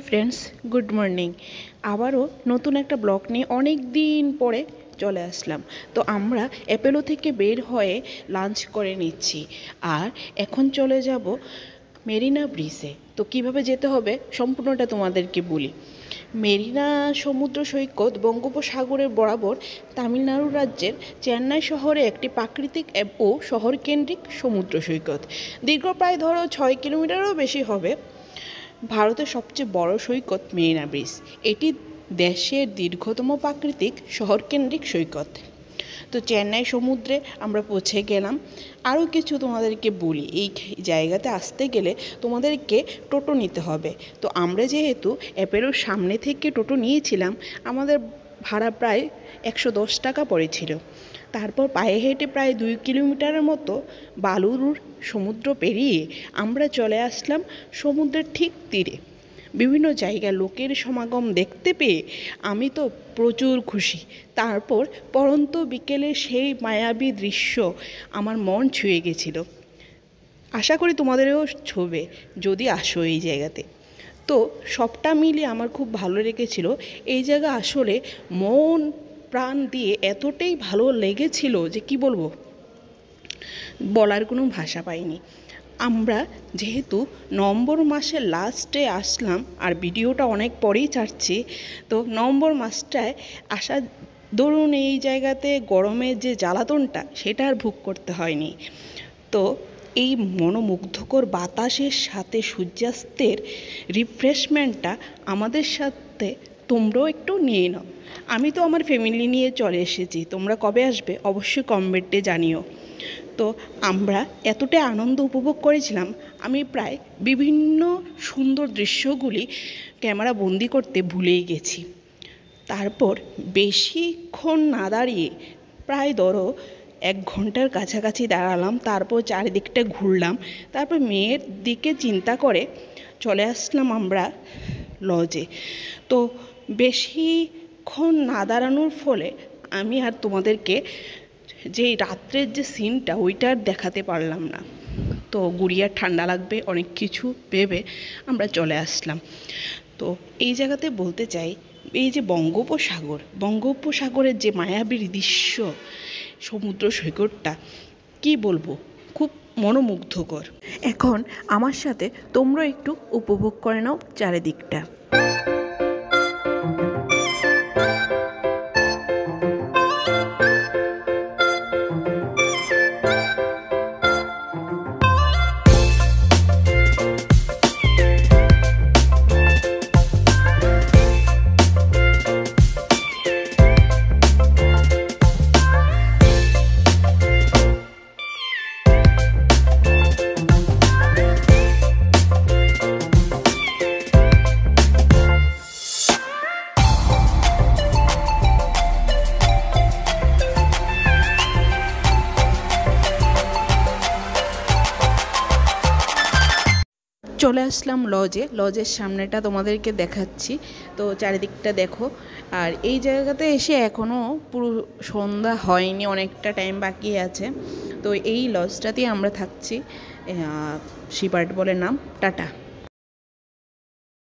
Friends, good morning. আবারও নতুন একটা ব্লগ নিয়ে অনেক দিন পরে চলে আসলাম। তো আমরা অ্যাপেলো থেকে বের হয়ে লাঞ্চ করে নিচ্ছি, আর এখন চলে যাব মেরিনা ব্রিজে। তো কিভাবে যেতে হবে সম্পূর্ণটা তোমাদেরকে বলি। মেরিনা সমুদ্র সৈকত বঙ্গোপসাগরের বরাবর তামিলনাড়ু রাজ্যের চেন্নাই শহরে একটি প্রাকৃতিক ও শহরকেন্দ্রিক সমুদ্র সৈকত। দীর্ঘ প্রায় 6 কিলোমিটারও বেশি হবে। ভারতের সবচেয়ে বড় সৈকত মেরিনা ব্রিজ। এটি দেশের দীর্ঘতম প্রাকৃতিক শহরকেন্দ্রিক সৈকত। তো চেন্নাই সমুদ্রে আমরা পৌঁছে গেলাম। আরও কিছু তোমাদেরকে বলি, এই জায়গাতে আসতে গেলে তোমাদেরকে টোটো নিতে হবে। তো আমরা যেহেতু অ্যাপেলোর সামনে থেকে টোটো নিয়েছিলাম, আমাদের ভাড়া প্রায় 110 টাকা পড়েছিল। তারপর পায়ে হেঁটে প্রায় 2 কিলোমিটারের মতো বালুর সমুদ্র পেরিয়ে আমরা চলে আসলাম সমুদ্রের ঠিক তীরে। বিভিন্ন জায়গার লোকের সমাগম দেখতে পেয়ে আমি তো প্রচুর খুশি। তারপর পরন্ত বিকেলের সেই মায়াবী দৃশ্য আমার মন ছুঁয়ে গেছিল। আশা করি তোমাদেরও ছুঁবে যদি আসো এই জায়গাতে। তো সবটা মিলিয়ে আমার খুব ভালো লেগেছিল এই জায়গা। আসলে মন প্রাণ দিয়ে এতটাই ভালো লেগেছিল যে কি বলবো, বলার কোনো ভাষা পাইনি। আমরা যেহেতু নভেম্বর মাসের লাস্টে আসলাম, আর ভিডিওটা অনেক পরেই ছাড়ছি, তো নভেম্বর মাসটায় আসা ধরুন এই জায়গাতে গরমের যে জ্বালাতনটা সেটা আর ভোগ করতে হয়নি। তো এই মনোমুগ্ধকর বাতাসের সাথে সূর্যাস্তের রিফ্রেশমেন্টটা আমাদের সাথে তোমরাও একটু নিয়ে নাও। আমি তো আমার ফ্যামিলি নিয়ে চলে এসেছি, তোমরা কবে আসবে অবশ্যই কমেন্টে জানিও। তো আমরা এতটাই আনন্দ উপভোগ করেছিলাম, আমি প্রায় বিভিন্ন সুন্দর দৃশ্যগুলি ক্যামেরা বন্দি করতে ভুলেই গেছি। তারপর বেশিক্ষণ না দাঁড়িয়ে প্রায় 1 ঘন্টার কাছাকাছি দাঁড়ালাম। তারপর চারিদিকটা ঘুরলাম। তারপর মেয়ের দিকে চিন্তা করে চলে আসলাম আমরা লজে। তো বেশিক্ষণ না দাঁড়ানোর ফলে আমি আর তোমাদেরকে যে রাত্রের যে সিনটা ওইটা আর দেখাতে পারলাম না। তো গুড়িয়ার ঠান্ডা লাগবে অনেক কিছু ভেবে আমরা চলে আসলাম। তো এই জায়গাতে বলতে চাই, এই যে বঙ্গোপসাগরের যে মায়াবী দৃশ্য, সমুদ্র সৈকতটা কি বলবো, খুব মনোমুগ্ধকর। এখন আমার সাথে তোমরা একটু উপভোগ করে নাও চারিদিকটা। চলে আসলাম লজের সামনেটা তোমাদেরকে দেখাচ্ছি। তো চারিদিকটা দেখো। আর এই জায়গাতে এসে এখনও পুরো সন্ধ্যা হয়নি, অনেকটা টাইম বাকি আছে। তো এই লজটাতেই আমরা থাকছি। শিপার্ট বলে নাম। টাটা।